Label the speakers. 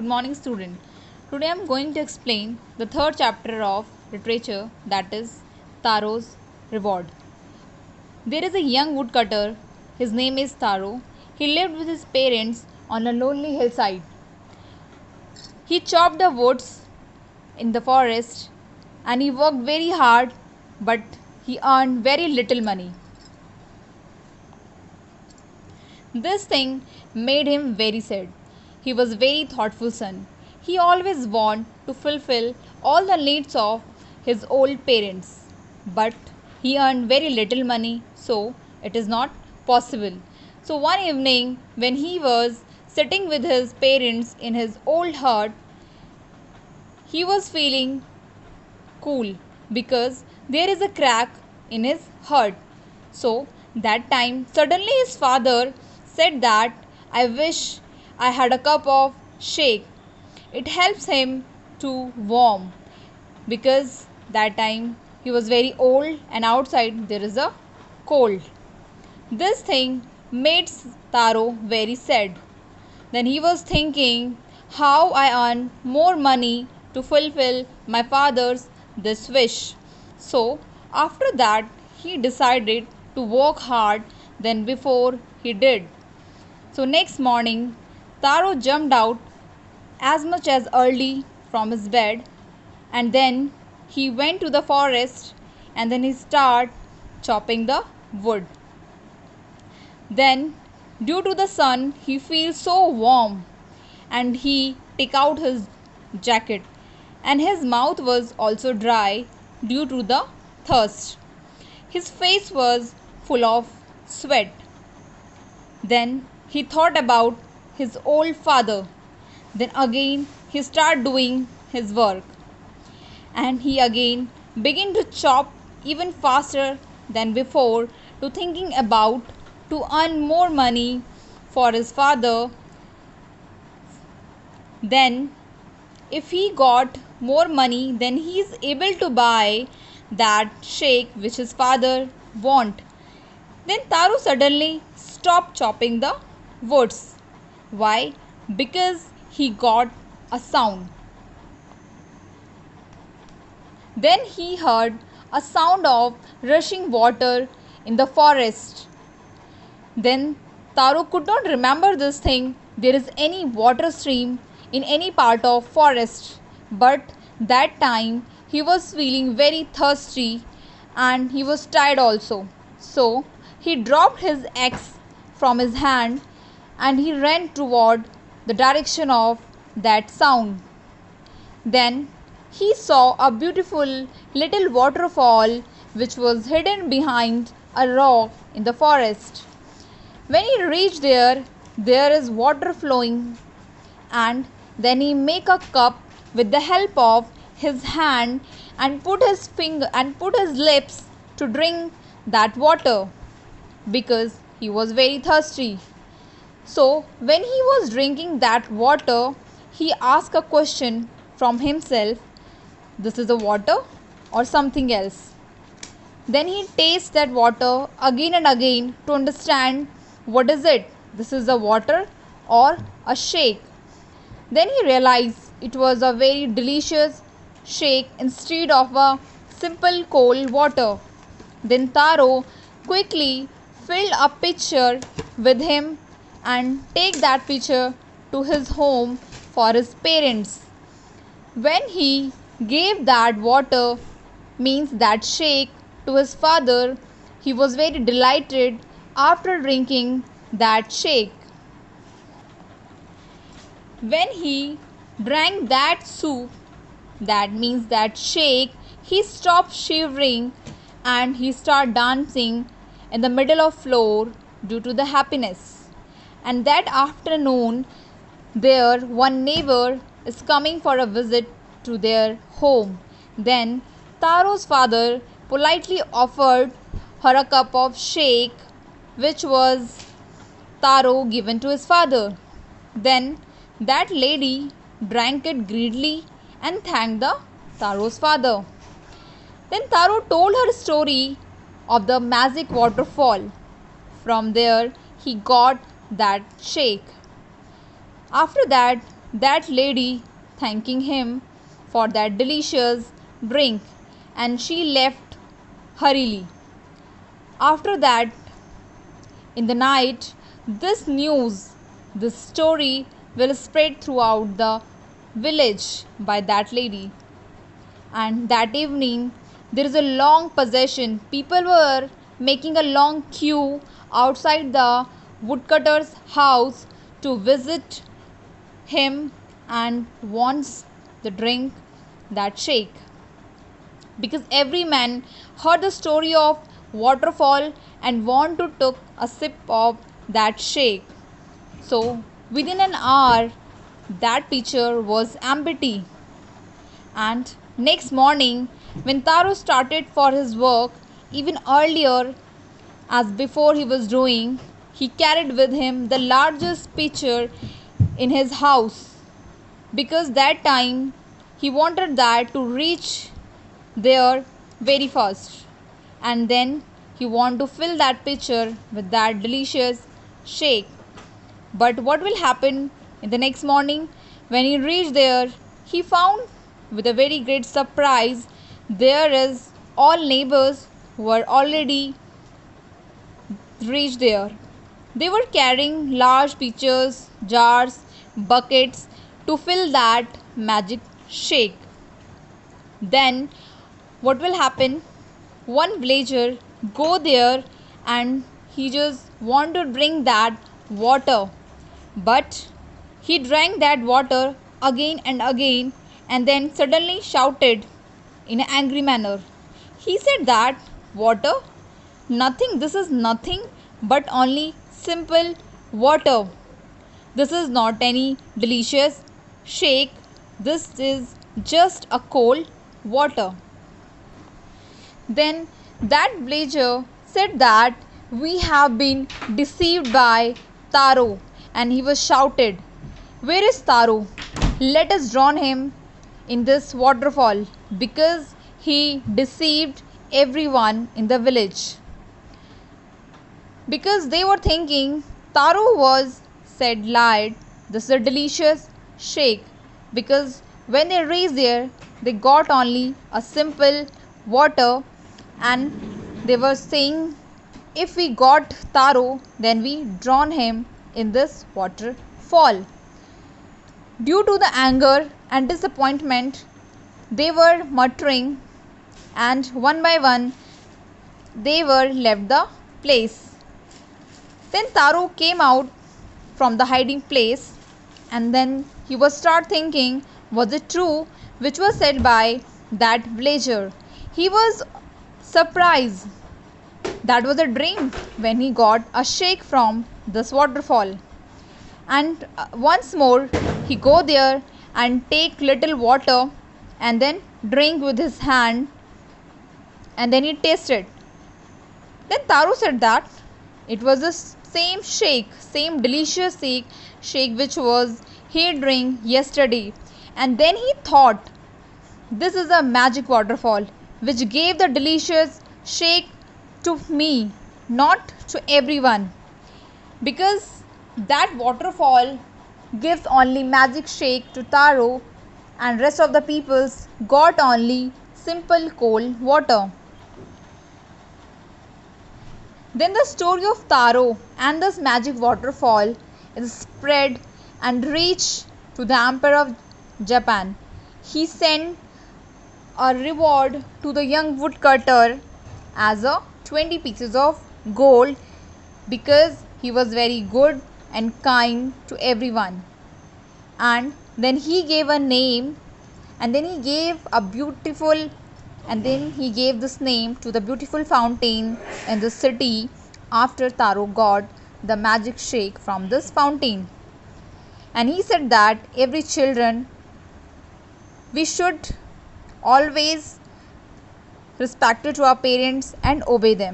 Speaker 1: Good morning, student. Today I am going to explain the third chapter of literature, that is Taro's Reward. There is a young woodcutter. His name is Taro. He lived with his parents on a lonely hillside. He chopped the woods in the forest and he worked very hard, but he earned very little money. This thing made him very sad. He was a very thoughtful son. He always wanted to fulfill all the needs of his old parents, but he earned very little money, so it is not possible. So one evening, when he was sitting with his parents in his old hut, he was feeling cool because there is a crack in his hut. So that time, suddenly his father said that I wish I had a cup of shake. It helps him to warm because that time he was very old and outside there is a cold. This thing made Taro very sad. Then he was thinking how I earn more money to fulfill my father's this wish. So after that he decided to work hard than before he did. So next morning Taro jumped out as much as early from his bed, and then he went to the forest and then he started chopping the wood. Then due to the sun he feels so warm and he took out his jacket and his mouth was also dry due to the thirst. His face was full of sweat. Then he thought about his old father. Then again he started doing his work and he again began to chop even faster than before, to thinking about to earn more money for his father. Then if he got more money, then he is able to buy that shake which his father want. Then Taru suddenly stopped chopping the woods. Why? Because he got a sound. Then he heard a sound of rushing water in the forest. Then Taro could not remember this thing. There is any water stream in any part of forest. But that time he was feeling very thirsty and he was tired also. So he dropped his axe from his hand and he ran toward the direction of that sound. Then he saw a beautiful little waterfall which was hidden behind a rock in the forest. When he reached there, there is water flowing, and then he make a cup with the help of his hand and put his lips to drink that water because he was very thirsty. So when he was drinking that water, he asked a question from himself, this is the water or something else? Then he tastes that water again and again to understand what is it, this is the water or a shake. Then he realized it was a very delicious shake instead of a simple cold water. Then Taro quickly filled a pitcher with him and take that pitcher to his home for his parents. When he gave that water, means that shake, to his father, he was very delighted after drinking that shake. When he drank that soup, that means that shake, he stopped shivering and he started dancing in the middle of floor due to the happiness. And that afternoon, there one neighbor is coming for a visit to their home. Then Taro's father politely offered her a cup of shake which was Taro given to his father. Then that lady drank it greedily and thanked the Taro's father. Then Taro told her story of the magic waterfall. From there he got that shake. After that that lady thanking him for that delicious drink, and she left hurriedly. After that, in the night, this story will spread throughout the village by that lady. And that evening, there is a long procession. People were making a long queue outside the woodcutter's house to visit him and wants the drink, that shake, because every man heard the story of waterfall and want to took a sip of that shake. So within an hour, that pitcher was empty. And next morning, when Taro started for his work, even earlier as before he was doing, he carried with him the largest pitcher in his house, because that time he wanted that to reach there very fast, and then he want to fill that pitcher with that delicious shake. But what will happen in the next morning? When he reached there, he found with a very great surprise there is all neighbors were already reached there. They were carrying large pitchers, jars, buckets to fill that magic shake. Then what will happen? One villager go there and he just want to drink that water, but he drank that water again and again, and then suddenly shouted in an angry manner. He said that water, nothing, this is nothing but only simple water. This is not any delicious shake. This is just a cold water. Then that villager said that we have been deceived by Taro, and he was shouted, "Where is Taro? Let us drown him in this waterfall," because he deceived everyone in the village. Because they were thinking Taro was said lied, this is a delicious shake, because when they reached there they got only a simple water, and they were saying if we got Taro then we drown him in this waterfall. Due to the anger and disappointment, they were muttering, and one by one they were left the place. Then Taro came out from the hiding place, and then he was start thinking, was it true which was said by that villager? He was surprised. That was a dream when he got a shake from this waterfall. And once more he go there and take little water and then drink with his hand, and then he tasted. Then Taro said that it was the same shake, same delicious shake which was he drank yesterday. And then he thought, this is a magic waterfall which gave the delicious shake to me, not to everyone, because that waterfall gives only magic shake to Taro, and rest of the peoples got only simple cold water. Then the story of Taro and this magic waterfall is spread and reached to the Emperor of Japan. He sent a reward to the young woodcutter as a 20 pieces of gold, because he was very good and kind to everyone. And then he gave a name, and then he gave a beautiful, and then he gave this name to the beautiful fountain in the city after Taro got the magic shake from this fountain. And he said that every children, we should always respect to our parents and obey them.